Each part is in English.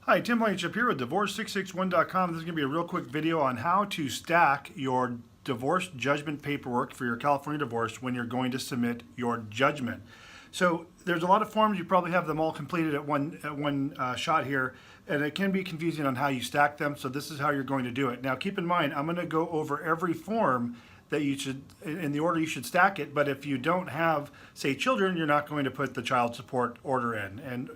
Hi, Tim Blankenship here with Divorce661.com. This is going to be a real quick video on how to stack your divorce judgment paperwork for your California divorce when you're going to submit your judgment. So there's a lot of forms. You probably have them all completed at one shot here, and it can be confusing on how you stack them. So this is how you're going to do it. Now keep in mind, I'm going to go over every form that you should, in the order you should stack it. But if you don't have, say, children, you're not going to put the child support order in, and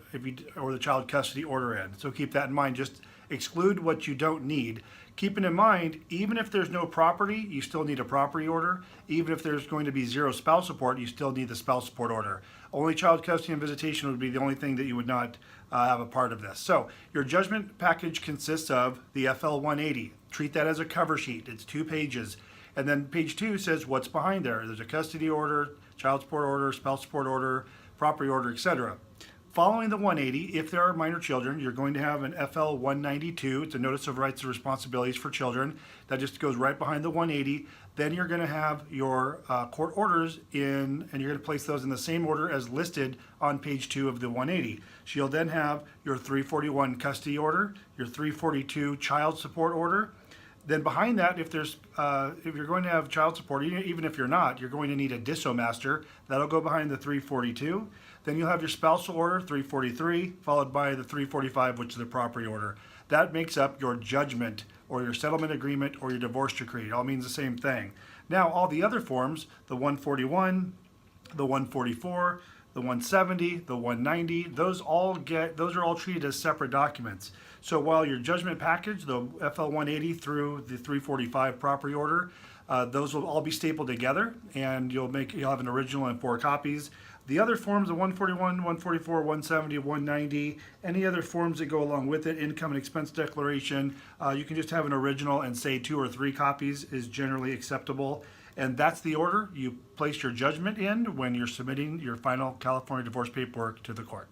or the child custody order in. So keep that in mind. Just exclude what you don't need. Keeping in mind, even if there's no property, you still need a property order. Even if there's going to be zero spouse support, you still need the spouse support order. Only child custody and visitation would be the only thing that you would not have a part of this. So your judgment package consists of the FL 180. Treat that as a cover sheet. It's 2 pages. And then page 2 says what's behind there. There's a custody order, child support order, spouse support order, property order, etc. Following the 180, if there are minor children, you're going to have an FL 192. It's a Notice of Rights and Responsibilities for Children. That just goes right behind the 180. Then you're going to have your court orders in, and you're going to place those in the same order as listed on page 2 of the 180. So you'll then have your 341 custody order, your 342 child support order. Then behind that, if you're going to have child support, even if you're not, you're going to need a DISO master. That'll go behind the 342. Then you'll have your spousal order, 343, followed by the 345, which is the property order. That makes up your judgment or your settlement agreement or your divorce decree. It all means the same thing. Now, all the other forms, the 141, the 144, the 170, the 190, those are all treated as separate documents. So while your judgment package, the FL 180 through the 345 property order, those will all be stapled together, and you'll have an original and 4 copies. The other forms, the 141, 144, 170, 190, any other forms that go along with it, income and expense declaration, you can just have an original and say 2 or 3 copies is generally acceptable. And that's the order you place your judgment in when you're submitting your final California divorce paperwork to the court.